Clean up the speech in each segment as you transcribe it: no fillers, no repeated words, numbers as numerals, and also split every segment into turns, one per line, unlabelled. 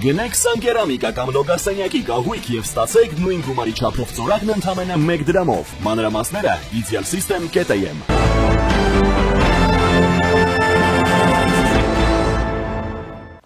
Գնեք Սանկերամիկա կամ Լոգարսենյակի կահույք եւ ստացեք նույն գումարի չափով ծորակն ընդամենը 1 դրամով։ Մանրամասները idealsystem.am։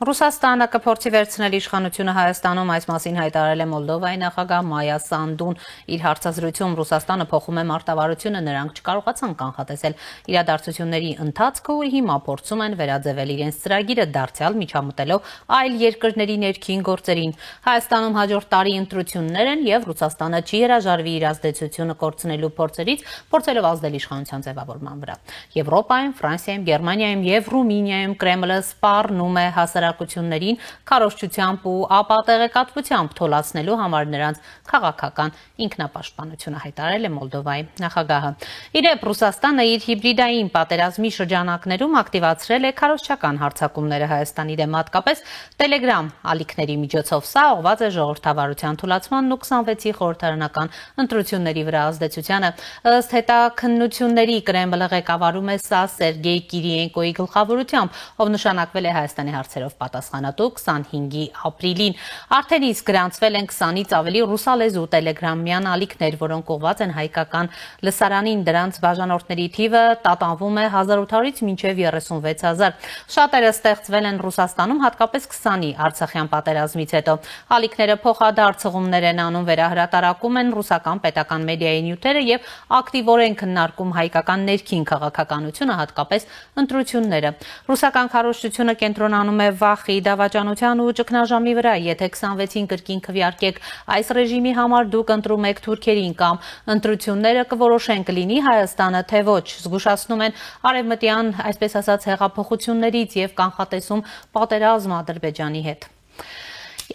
Ռուսաստանը կփորձի վերցնել իշխանությունը Հայաստանում, այս մասին հայտարարել է Մոլդովայի նախագահ Մայա Սանդուն։ Իր հարցազրույցում Ռուսաստանը փոխում է մարտավարությունը, նրանք չկարողացան կանխատեսել իրադարձությունների ընթացքը ու հիմա փորձում են վերաձևել իրենց ծրագիրը, դարձյալ միջամտելով այլ երկրների ներքին գործերին։ Հայաստանում հաջորդ տարի ընտրություններ են եւ Ռուսաստանը չի հրաժարվի իր ազդեցությունը կորցնելու փորձերից, փորձելով ազդել իշխանության ձևավորման վրա։ Եվրոպայում, Ֆրանսիայում, Գերմանիայում եւ Ռումինիայում Կրեմլը սպառնում է հասարակություններին քարոզչությամբ ու ապատեղեկատվությամբ թոլացնելու համար նրանց քաղաքական ինքնապաշտպանությունը, հայտարարել է Մոլդովայի նախագահը։ Իրեպ Ռուսաստանը իր հիբրիդային պատերազմի շրջանակներում ակտիվացրել է քարոզչական հարձակումները Հայաստանի դեմ, հատկապես Telegram ալիքների միջոցով։ Սա ուղղված է ժողովրդավարության թուլացմանն ու 26-ի խորհրդարանական ընտրությունների վրա ազդեցությանը։ Ըստ հետաքննությունների Կրեմլը ղեկավարում է սա Սերգեյ Կիրիենկոյի գլխավորությամբ, ով նշանակվել է Հայաստանի հարցերով պատասխանատու 25-ի ապրիլին։ Արդեն իսկ գրանցվել են 20-ից ավելի ռուսալեզու տելեգրամյան ալիքներ, որոնք ուղղված են հայկական լսարանին։ Դրանց բաժանորդների թիվը տատանվում է 1800-ից մինչև 36,000։ Շատերը ստեղծվել են Ռուսաստանում, հատկապես 20-ի Արցախյան պատերազմից հետո։ Ալիքները փոխադարձ հղումներ են անում, վերահրատարակում են ռուսական պետական մեդիայի նյութերը եւ ակտիվորեն քննարկում հայկական ներքին քաղաքականությունը, հատկապես ընտրությունները։ Ռուսական քարոզչությունը կենտրոնանում է վախի, դավաճանության ու ճգնաժամի վրա։ Եթե 26-ին կրկին քվեարկեք այս ռեժիմի համար, դուք ընտրում եք թուրքերին կամ ընտրությունները կորոշեն կլինի Հայաստանը, թե ոչ, զգուշացնում են արևմտյան, այսպես ասած, հեղափոխություններից եւ կանխատեսում պատերազմ Ադրբեջանի հետ։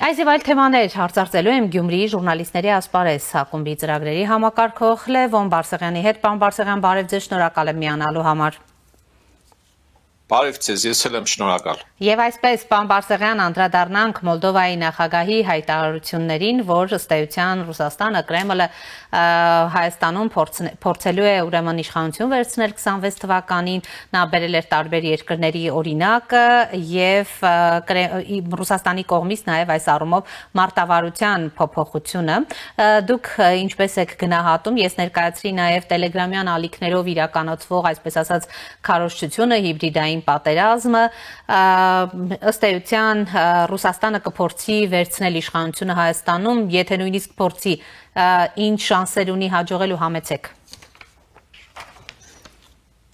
Այս եւ այլ թեմաներ հարցարծելու եմ Գյումրիի ժուրնալիստների ասպարեզ ակումբի ծրագրերի համակարգող Լևոն Բարսեղյանի հետ։ Պարոն Բարսեղյան, բարև ձեզ, շնորհակալ եմ միանալու համար։
Բարև ձեզ, ես էլ եմ շնորհակալ։
Եվ այսպես, պարոն Բարսեղյան, անդրադառնանք Մոլդովայի նախագահի հայտարարություններին, որ ըստ էության Ռուսաստանը, Կրեմլը Հայաստանում փորձելու է ուրեմն իշխանություն վերցնել 26 թվականին, նա բերել էր տարբեր երկրների օրինակը եւ Ռուսաստանի կողմից նաեւ այս առումով մարտավարության փոփոխությունը։ Դուք ինչպես եք գնահատում, ես ներկայացրի նաեւ տելեգրամյան ալիքներով իրականացվող, այսպես ասած, քարոզչությունը, հիբրիդային պատերազմը, ըստ էության Ռուսաստանը կփորձի վերցնել իշխանությունը Հայաստանում, եթե նույնիսկ փորձի, ինչ շանսեր ունի հաջողելու, համեցեք։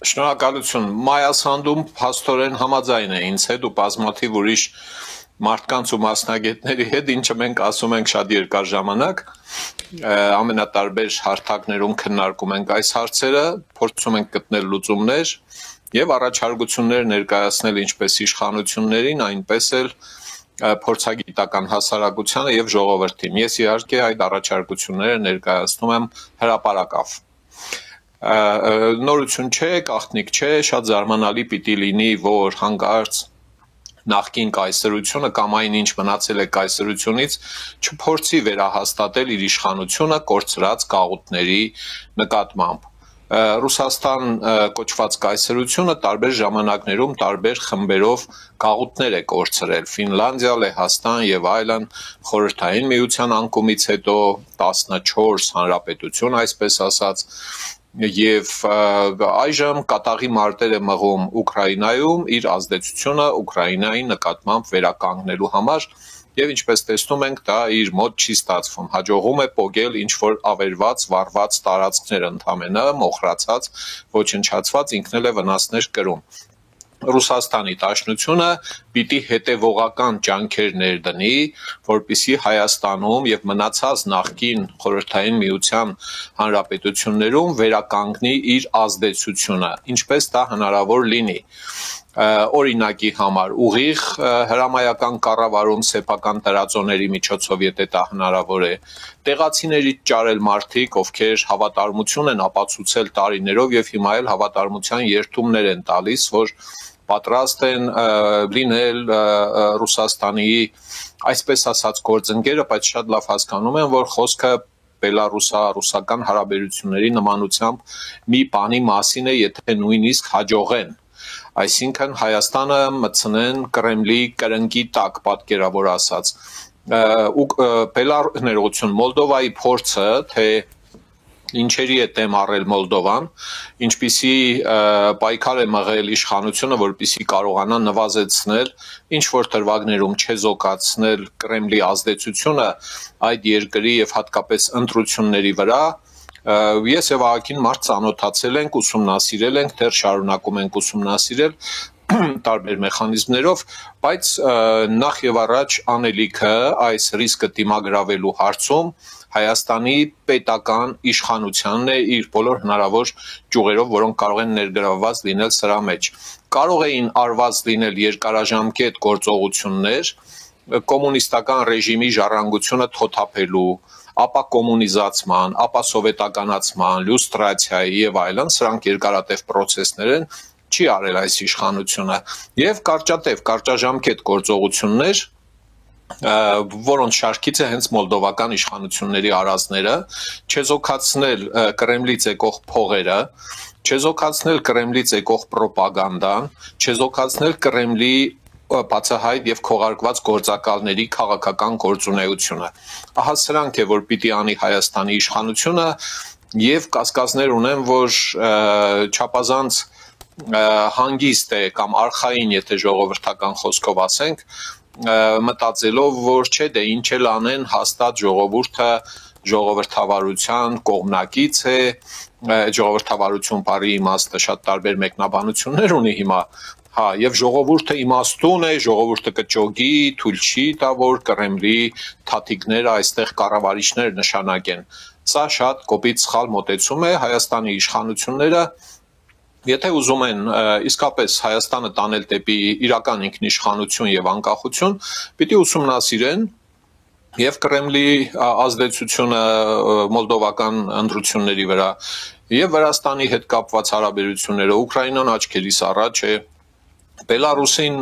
Շնորհակալություն։ Մայա Սանդում փաստորեն համաձայն է ինձ հետ ու բազմաթիվ ուրիշ մարդկանց ու մասնագետների հետ, ինչը մենք ասում ենք շատ երկար ժամանակ, ամենատարբեր հարթակներում քննարկում ենք այս հարցերը, փորձում ենք գտնել լուծումներ եւ առաջարկություններ ներկայացնել ինչպես իշխանություններին, այնպես էլ փորձագիտական հասարակությանը եւ ժողովրդին։ Ես իհարկե այդ առաջարկությունները ներկայացնում եմ հրապարակավ։ Նորություն չէ, գաղտնիք չէ, շատ զարմանալի պիտի լինի, որ հանկարծ նախկին կայսրությունը կամ այնինչ մնացել է կայսրությունից չփորձի վերահաստատել իր իշխանությունը կորցրած գաղութների նկատմամբ։ Ռուսաստան կոչված կայսրությունը տարբեր ժամանակներում տարբեր խմբերով գաղութներ է կորցրել։ Ֆինլանդիա, Լեհաստան եւ այլն, Խորհրդային Միության անկումից հետո 14 հանրապետություն, այսպես ասած, եւ այժմ կատաղի մարտեր է մղում Ուկրաինայում իր ազդեցությունը Ուկրաինայի նկատմամբ վերականգնելու համար եւ ինչպես տեսնում ենք, դա իր մոտ չի ստացվում։ Հաջողում է պոկել ինչ-որ ավերված, վառված տարածքներ ընդամենը, մոխրացած, ոչնչացված, ինքն էլ է վնասներ կրում։ Ռուսաստանի Դաշնությունը պիտի հետևողական ջանքեր ներդնի, որպեսզի Հայաստանում եւ մնացած նախկին Խորհրդային Միության հանրապետություններում վերականգնի իր ազդեցությունը, ինչպես դա հնարավոր լինի։ Օրինակի համար ուղիղ հրամայական կառավարում սեփական տարածոների միջոցով, եթե դա հնարավոր է, տեղացիներից ճարել մարդիկ, ովքեր հավատարմություն են ապացուցել տարիներով եւ հիմա էլ հավատարմության երդումներ են տալիս, որ պատրաստ են լինել Ռուսաստանի, այսպես ասած, գործընկերը, բայց շատ լավ հասկանում են, որ խոսքը բելարուսա-ռուսական հարաբերությունների նմանությամբ մի բանի մասին է, եթե նույնիսկ հաջողեն այսինքն Հայաստանը մտցնեն Կրեմլի կրնկի տակ, պատկերավոր ասած։ Ներողություն, Մոլդովայի փորձը, թե ինչերի է դեմ առել Մոլդովան, ինչպիսի պայքար է մղել իշխանությունը, որպեսզի կարողանա նվազեցնել ինչ որ դրվագներում չեզոքացնել Կրեմլի ազդեցությունը այդ երկրի եւ հատկապես ընտրությունների վրա, ես եւ Ահագին մարդ ծանոթացել ենք, ուսումնասիրել ենք, դեռ շարունակում ենք ուսումնասիրել տարբեր մեխանիզմներով, բայց նախ եւ առաջ անելիքը այս ռիսկը դիմագրավելու հարցում Հայաստանի պետական իշխանությանն է իր բոլոր հնարավոր ճյուղերով, որոնք կարող են ներգրավված լինել սրա մեջ։ Կարող էին արված լինել երկարաժամկետ գործողություններ կոմունիստական ռեժիմի ժառանգությունը թոթափելու, ապա կոմունիզացման, ապա սովետականացման, լյուստրացիայի եւ այլն, սրանք երկարատև պրոցեսներ են, չի արել այս իշխանությունը եւ կարճաժամկետ գործողություններ, որոնց շարքից է հենց մոլդովական իշխանությունների արածները, չեզոքացնել Կրեմլից եկող փողերը, չեզոքացնել Կրեմլից եկող պրոպագանդան, չեզոքացնել Կրեմլի բացահայտ եւ քողարկված գործակալների քաղաքական գործունեությունը։ Ահա սրանք է, որ պիտի անի Հայաստանի իշխանությունը եւ կասկածներ ունեմ, որ չափազանց հանգիստ է կամ արխային, եթե ժողովրդական խոսքով ասենք, մտածելով, որ չէ, դե ինչ էլ անեն, հաստատ ժողովուրդը ժողովրդավարության կողմնակից է, ժողովրդավարություն բառի իմաստը շատ տարբեր մեկնաբանություններ ունի հիմա, եւ ժողովուրդը իմաստուն է, ժողովուրդը կճոգի, թույլ չի տա, որ Կրեմլի թաթիկները այստեղ կառավարիչներ նշանակեն։ Սա շատ կոպիտ սխալ մոտեցում է, Հայաստանի իշխանությունները եթե ուզում են իսկապես Հայաստանը տանել դեպի իրական ինքնիշխանություն եւ անկախություն, պիտի ուսումնասիրեն եւ Կրեմլի ազդեցությունը մոլդովական ընտրությունների վրա եւ Վրաստանի հետ կապված հարաբերությունները, Ուկրաինան աչքերիս առաջ է, Բելարուսին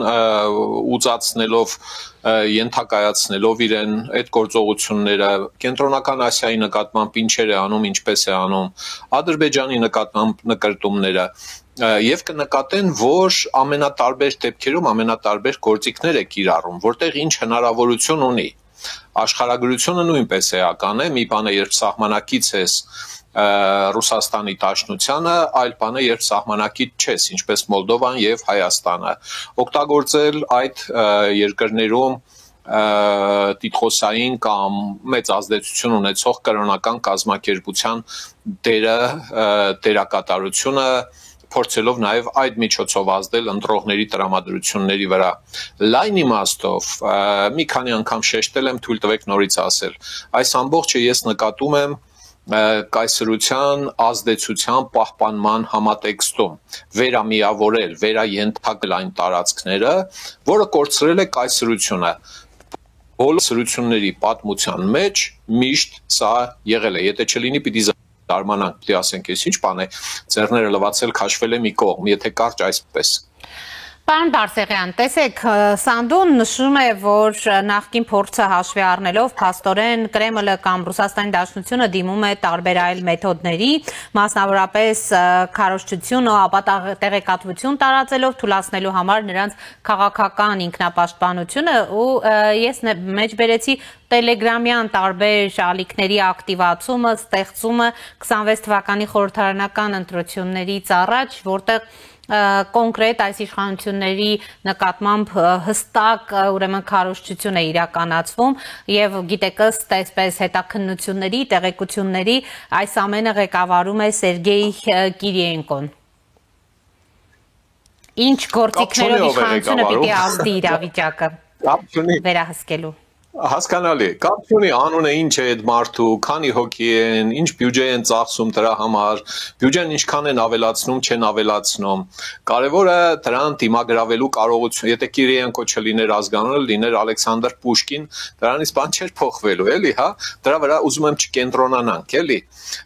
ուծացնելով, ենթակայացնելով իրեն այդ գործողությունները, Կենտրոնական Ասիայի նկատմամբ ինչեր է անում, ինչպես է անում, Ադրբեջանի նկատմամբ նկրտումները, եւ կնկատեն, որ ամենատարբեր դեպքերում ամենատարբեր գործիքներ է կիրառում, որտեղ ինչ հնարավորություն ունի։ Աշխարհագրությունը նույնպես էական է, մի բան է, երբ սահմանակից ես Ռուսաստանի Դաշնությանը, այլ բան է, երբ սահմանակից չես, ինչպես Մոլդովան եւ Հայաստանը, օգտագործել այդ երկրներում տիտղոսային կամ մեծ ազդեցություն ունեցող կրոնական կազմակերպության դերակատարությունը, փորձելով նաեւ այդ միջոցով ազդել ընտրողների տրամադրությունների վրա։ Լայն իմաստով մի քանի անգամ շեշտել եմ, թույլ տվեք նորից ասել, այս ամբողջը ես նկատում եմ կայսրության ազդեցության պահպանման համատեքստում վերամիավորել, վերաենթակել այն տարածքները, որը կորցրել է կայսրությունը։ Բոլոր սրությունների պատմության մեջ միշտ սա եղել է, եթե չլինի պիտի զարմանանք, պիտի ասենք, ես ինչ բան է, ձեռները լվացել քաշվել է մի կողմ, եթե կարճ այսպես։
Պարոն Բարսեղյան, տեսեք, Սանդուն նշում է, որ նախկին փորձը հաշվի առնելով փաստորեն Կրեմլը կամ Ռուսաստանի Դաշնությունը դիմում է տարբեր այլ մեթոդների, մասնավորապես քարոզչություն ու ապա տեղեկատվություն տարածելով թույլատնելու համար նրանց քաղաքական ինքնապաշտպանությունը ու ես մեջ բերեցի Տելեգրամյան տարբեր ալիքների ակտիվացումը, ստեղծումը 26 թվականի խորհրդարանական ընտրություններից առաջ, որտեղ կոնկրետ այս իշխանությունների նկատմամբ հստակ ուրեմն քարոզչություն է իրականացվում եւ գիտեք ըստ այսպես հետաքննությունների, տեղեկությունների այս ամենը ղեկավարում է Սերգեյ Կիրիենկոն։ Ինչ գործիքներով իշխանությունը պիտի ազդի իրավիճակը վերահսկելու։
Հասկանալի է, կապ չունի անունը ինչ է այդ մարդու, քանի հոգի են, ինչ բյուջե են ծախսում դրա համար, բյուջեն ինչքան են ավելացնում, չեն ավելացնում։ Կարևորը դրան դիմագրավելու կարողություն, եթե Կիրիենկո չլիներ ազգանունը, լիներ Ալեքսանդր Պուշկին, դրանից բան չէր փոխվելու, էլի, հա, դրա վրա ուզում եմ չկենտրոնանանք, էլի։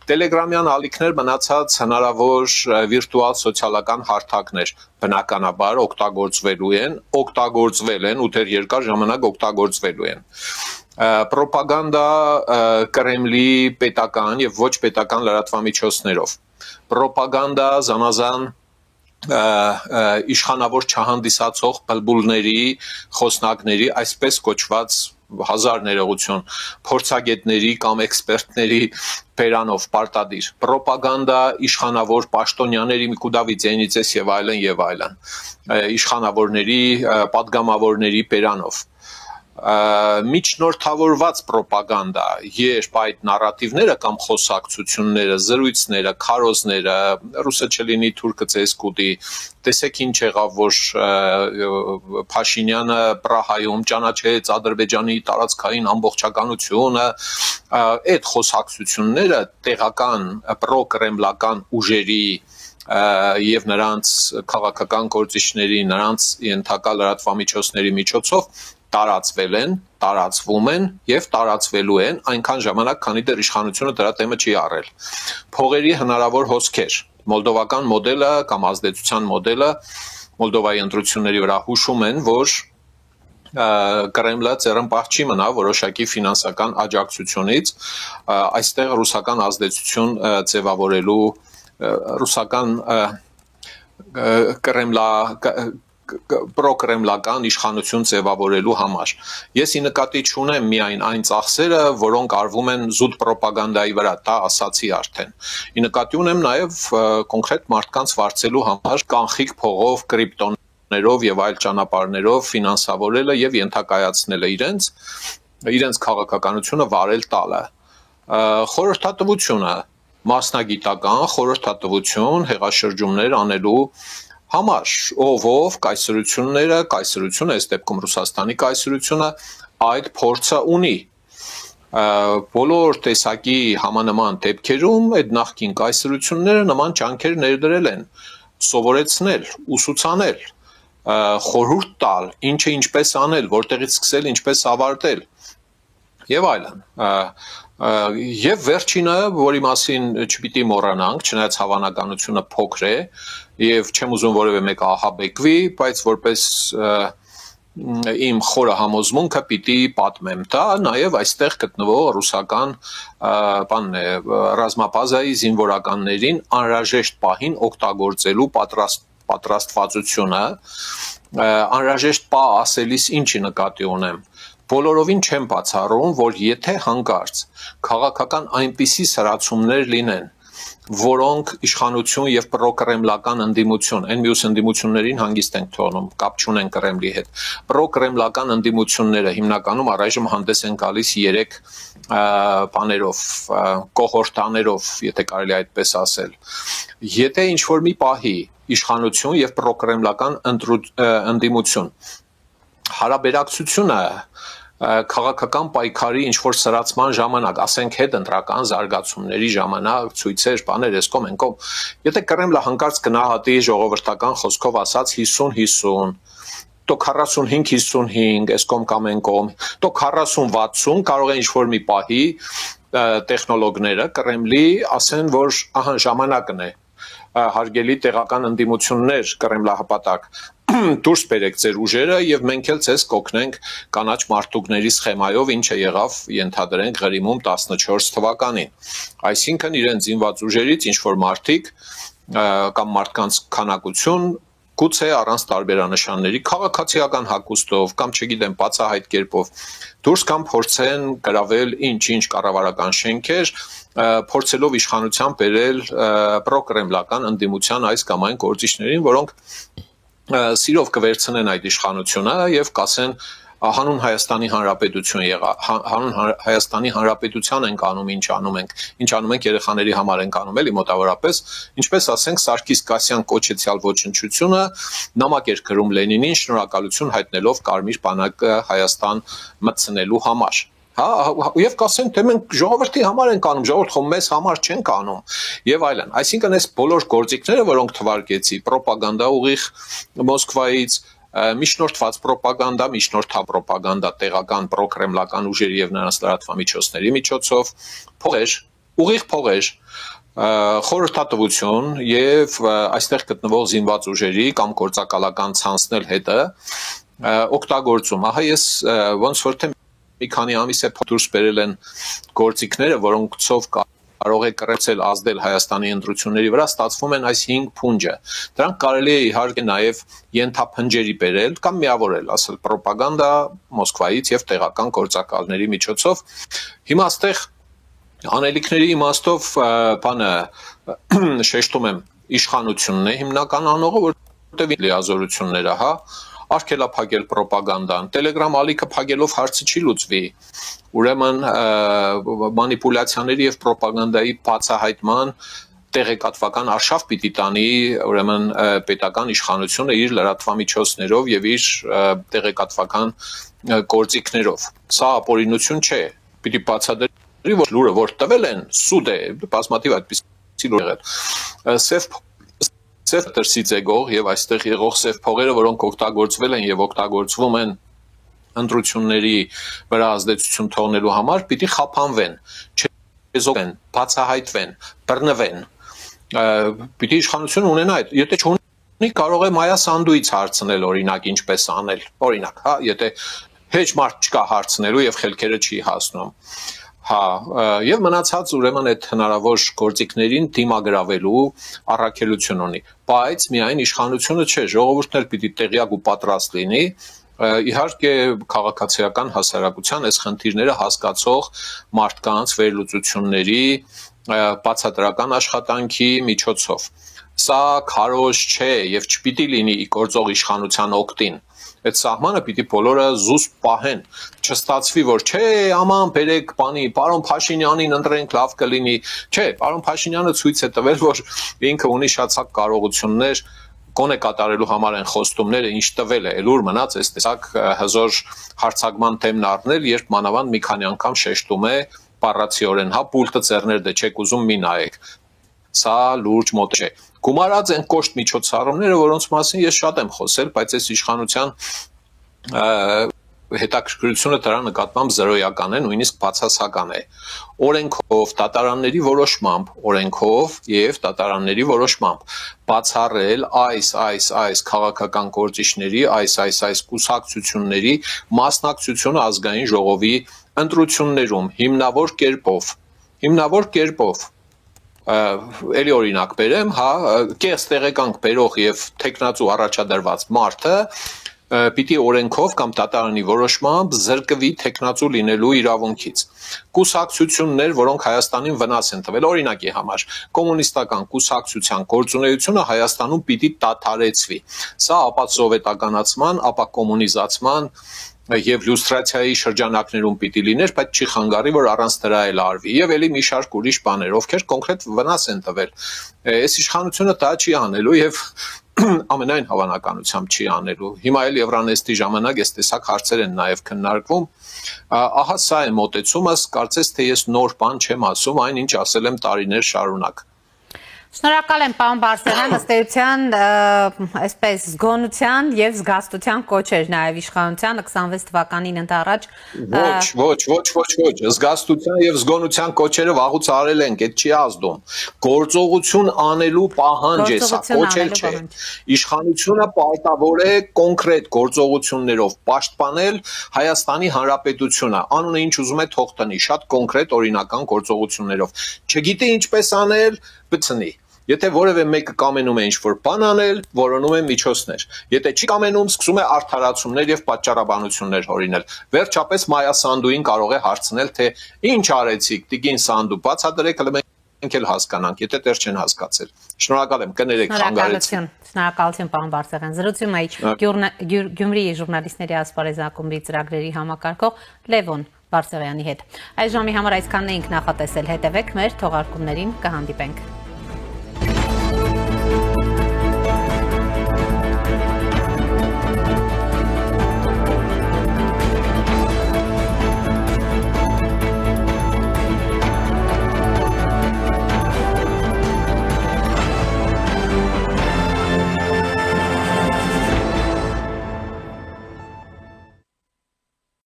Տելեգրամյան ալիքներ մնացած հնարավոր վիրտուալ սոցիալական հարթակներ բնականաբար օգտագործվել են ու դեռ երկար ժամանակ օգտագործվելու են։ Պրոպագանդա Կրեմլի պետական եւ ոչ պետական լրատվամիջոցներով։ Պրոպագանդա զանազան իշխանավոր չհանդիսացող բլբուլների, խոսնակների, այսպես կոչված հազար ներողություն, փորձագետների կամ էքսպերտների բերանով պարտադիր, պրոպագանդա, իշխանավոր պաշտոնյաների Միկուդավիձ Ենիցես եւ այլն, իշխանավորների, падգամավորների բերանով միջնորդավորված պրոպագանդա, երբ այդ նարատիվները կամ խոսակցությունները, զրույցները, քարոզները, ռուսը չլինի, թուրքը ցես կուտի, տեսեք ինչ եղավ, որ Փաշինյանը Պրահայում ճանաչեց Ադրբեջանի տարածքային ամբողջականությունը, այդ խոսակցությունները տեղական պրոկրեմլական ուժերի եւ նրանց քաղաքական գործիչների, նրանց ենթակա լրատվամիջոցների միջոցով տարածվել են, տարածվում են եւ տարածվելու են այնքան ժամանակ, քանի դեռ իշխանությունը դրա տեմը չի առել։ Փողերի հնարավոր հոսքեր, մոլդովական մոդելը կամ ազդեցության մոդելը Մոլդովայի ընտրությունների վրա հուշում են, որ Կրեմլը ծերմպահ չի մնա որոշակի ֆինանսական աջակցությունից, այստեղ ռուսական ազդեցություն ձևավորելու, ռուսական պրոկրեմլական իշխանություն ձևավորելու համար։ Ես ի նկատի չունեմ միայն այն ծախսերը, որոնք արվում են զուտ պրոպագանդայի վրա, դա ասացի արդեն։ Ի նկատի ունեմ նաև կոնկրետ մարդկանց վարձելու համար կանխիկ փողով, կրիպտոներով եւ այլ ճանապարհներով ֆինանսավորելը եւ ենթակայացնելը իրենց քաղաքականությունը վարել տալը։ Խորհրդատվությունը, մասնագիտական խորհրդատվություն, հեղաշրջումներ անելու համար, ով կայսրությունը, այս դեպքում Ռուսաստանի կայսրությունը այդ փորձը ունի։ Բոլոր տեսակի համանման դեպքերում այդ նախկին կայսրությունները նման ջանքեր ներդրել են, սովորեցնել, ուսուցանել, խորհուրդ տալ, ինչը ինչպես անել, որտեղից սկսել, ինչպես ավարտել եւ այլն։ Եվ վերջինը, որի մասին չպիտի մոռանանք, չնայած հավանականությունը փոքր է, եւ չեմ ուզում որևէ մեկը ահաբեկվի, բայց որպես իմ խորը համոզմունքը պիտի պատմեմ, դա նաեւ այստեղ գտնվող ռուսական ռազմաբազայի զինվորականներին անհրաժեշտ պահին օգտագործելու պատրաստվածությունը, անհրաժեշտ պահ ասելիս ինչի նկատի ունեմ։ Բոլորովին չեմ բացառում, որ եթե հանկարծ քաղաքական այնպիսի սրացումներ լինեն, որոնք իշխանություն եւ պրոկրեմլական ընդդիմություն, այն մյուս ընդդիմություններին հանգիստ են թողնում, կապ չունեն Կրեմլի հետ։ Պրոկրեմլական ընդդիմությունները հիմնականում առայժմ հանդես են գալիս 3 բաներով, կողորտաներով, եթե կարելի այդպես ասել։ Եթե ինչ-որ մի պահի իշխանություն եւ պրոկրեմլական ընդդիմություն հարաբերակցությունը քաղաքական պայքարի ինչ-որ սրացման ժամանակ, ասենք հետընտրական զարգացումների ժամանակ, ցույցեր, բաներ, էսկոմ, ենկոմ, եթե Կրեմլը հանկարծ գնահատի ժողովրդական խոսքով ասած 50-50, то 45-55, էսկոմ կամ ենկոմ, то 40-60, կարող է ինչ-որ մի պահի տեխնոլոգները Կրեմլի ասեն, որ ահա ժամանակն է, հարգելի տեղական ընդդիմություններ Կրեմլահպատակ, դուրս բերեք ձեր ուժերը եւ մենք էլ ցես կօգնենք կանաչ մարտուկների սխեմայով, ինչը եղավ ենթադրենք Ղրիմում 14 թվականին։ Այսինքն իրեն զինված ուժերից ինչ որ մարդիկ կամ մարդկանց քանակություն գուցե առանց տարբերանշանների քաղաքացիական հագուստով կամ չգիտեմ բացահայտ կերպով դուրս կամ փորձեն գրավել ինչ-ինչ կառավարական շենքեր, փորձելով իշխանության բերել պրոկրեմլական ընդդիմության այս կամ այն գործիչներին, որոնք սիրով կվերցնեն այդ իշխանությունը եւ կասեն հանուն Հայաստանի Հանրապետություն հանուն Հայաստանի Հանրապետության ենք անում, ինչ անում ենք երեխաների համար ենք անում, էլի մոտավորապես, ինչպես ասենք Սարգիս Կասյան կոչեցյալ ոչնչությունը նամակ էր գրում Լենինին շնորհակալություն հայտնելով Կարմիր բանակը Հայաստան մտցնելու համար։ Եվ կասեն, թե մենք ժողովրդի համար ենք անում, ժողովուրդ խո մեզ համար չենք անում եւ այլն։ Այսինքն այս բոլոր գործիքները, որոնք թվարկեցի, պրոպագանդա ուղիղ Մոսկվայից, միջնորդված պրոպագանդա, միջնորդա պրոպագանդա տեղական պրոկրեմլական ուժերի եւ նրանց լրատվամիջոցների միջոցով, փողեր, ուղիղ փողեր, խորհրդատվություն եւ այստեղ գտնվող զինված ուժերի կամ գործակալական ցանցնել հետը օգտագործում։ Ահա ես ոնց որ թե մի քանի ամիս է դուրս բերել են գործիքները, որոնցով կարող է կրեցել ազդել Հայաստանի ընտրությունների վրա, ստացվում են այս 5 փունջը։ Դրանք կարելի է իհարկե նաև ենթափնջերի բերել կամ միավորել, ասել ռոպագանդա Մոսկվայից եւ տեղական գործակալների միջոցով։ Հիմա այստեղ անելիքների իմաստով բանը շեշտում եմ իշխանությունն է հիմնական անողը, որտեղ լիազորությունները, հա, արգելափակել ռոպագանդան, Telegram ալիքը փակելով հարցը չի լուծվի։ Ուրեմն մանիպուլյացիաների եւ ռոպագանդայի բացահայտման տեղեկատվական արշավ պիտի տանի, ուրեմն պետական իշխանությունը իր լրատվամիջոցներով եւ իր տեղեկատվական գործիքներով։ Սա ապօրինություն չէ։ Պիտի բացատրի, որ լուրը որ տվել են, սուտ է, բազմաթիվ այդպիսի լուր եղել։ Սև դրսից եկող եւ այստեղ եղող սև փողերը, որոնք օգտագործվել են եւ օգտագործվում են ընտրությունների վրա ազդեցություն թողնելու համար, պիտի խափանվեն, չեզոքվեն, բացահայտվեն, բռնվեն։ Պիտի իշխանությունը ունենա այդ։ Եթե չունի, կարող է Մայա Սանդուից հարցնել օրինակ ինչպես անել։ Օրինակ, հա, եթե հեչ մարդ չկա հարցնելու եւ խելքերը չի հասնում։ Հա, եւ մնացած ուրեմն այդ հնարավոր գործիքներին դիմագրավելու առաքելություն ունի, բայց միայն իշխանությունը չէ, ժողովուրդն էլ պիտի տեղյակ ու պատրաստ լինի, իհարկե քաղաքացիական հասարակության այս խնդիրները հասկացող մարդկանց վերլուծությունների բացատրական աշխատանքի միջոցով։ Սա քարոզ չէ եւ չպիտի լինի գործող իշխանության օգտին։ Այդ սահմանը պիտի բոլորը զուսպ պահեն, չստացվի, որ չէ, աման բերեք բանի, պարոն Փաշինյանին ընտրենք, լավ կլինի։ Չէ, պարոն Փաշինյանը ցույց է տվել, որ ինքը ունի շատ ցակ կարողություններ, գոնե կատարելու համար են խոստումները, ինչ տվել է, լուր մնաց այս տեսակ հզոր հարցակման թեմն առնել, երբ մանավանդ մի քանի անգամ շեշտում է բառացիորեն, հա, պուլտը ձեռներ դե չեք ուզում մի նայեք։ Սա լուրջ մոտ չէ։ Գումարած են կոշտ միջոցառումները, որոնց մասին ես շատ եմ խոսել, բայց այս իշխանության հետաքրքրությունը դրա նկատմամբ զրոյական է, նույնիսկ բացասական է։ Օրենքով, դատարանների որոշմամբ բացառել այս քաղաքական գործիչների, այս կուսակցությունների մասնակցությունը ազգային ժողովի ընտրություններում հիմնավոր կերպով էլի օրինակ բերեմ, հա, կես տեղեկանք բերող եւ տեխնացու առաջադրված մարդը պիտի օրենքով կամ դատարանի որոշմամբ զրկվի տեխնացու լինելու իրավունքից։ Կուսակցություններ, որոնք Հայաստանին վնաս են տվել, օրինակի համար, կոմունիստական կուսակցության գործունեությունը Հայաստանում պիտի դադարեցվի։ Սա ապա սովետականացման, ապա կոմունիզացման եւ լյուստրացիայի շրջանակներում պիտի լիներ, բայց չի խանգարի, որ առանց դրա էլ արվի։ Եվ էլի մի շարք ուրիշ բաներ, ովքեր կոնկրետ վնաս են տվել։ Այս իշխանությունը դա չի անելու եւ ամենայն հավանականությամբ չի անելու։ Հիմա էլ Եվրանեստի ժամանակ այս տեսակ հարցեր են նաեւ քննարկվում։ Ահա սա է մոտեցումս, կարծես թե ես նոր բան չեմ ասում, այն ինչ ասել եմ տարիներ շարունակ։
Շնորհակալ եմ, պարոն Բարսեղյան, ըստ էության, այսպես զգոնության եւ զգաստության կոչեր նաեւ իշխանության 26 թվականին ընդառաջ։
Ոչ, զգաստության եւ զգոնության կոչերը վաղուց արել ենք, այդ չի ազդում։ Գործողություն անելու պահանջ է սա, կոչել չէ։ Իշխանությունը պարտավոր է կոնկրետ գործողություններով պաշտպանել Հայաստանի Հանրապետությունը, անունը ինչ ուզում է թող տնի, շատ կոնկրետ օրինական գործողություններով։ Չգիտի ինչպես անել, բցնի։ Եթե որևէ մեկը կամենում է ինչ-որ բան անել, որոնում է միջոցներ։ Եթե չի կամենում, սկսում է արդարացումներ եւ պատճառաբանություններ հորինել։ Վերջապես Մայա Սանդուին կարող է հարցնել, թե ինչ արեցիք, Տիկին Սանդու, բացատրեք, մենք էլ հասկանանք, եթե դեռ չեն հասկացել։ Շնորհակալ եմ, կներեք, խանգարեցին։
Շնորհակալություն, պարոն Բարսեղյան։ Զրուցում էի Գյումրիի ժուրնալիստների ասպարեզ ակումբի ծրագրերի համակարգող Լևոն Բարսեղյանի հետ։ Այս ժամի համար այսքանն էինք նախատեսել, հետևեք մեր թողարկումներին, կհանդիպենք։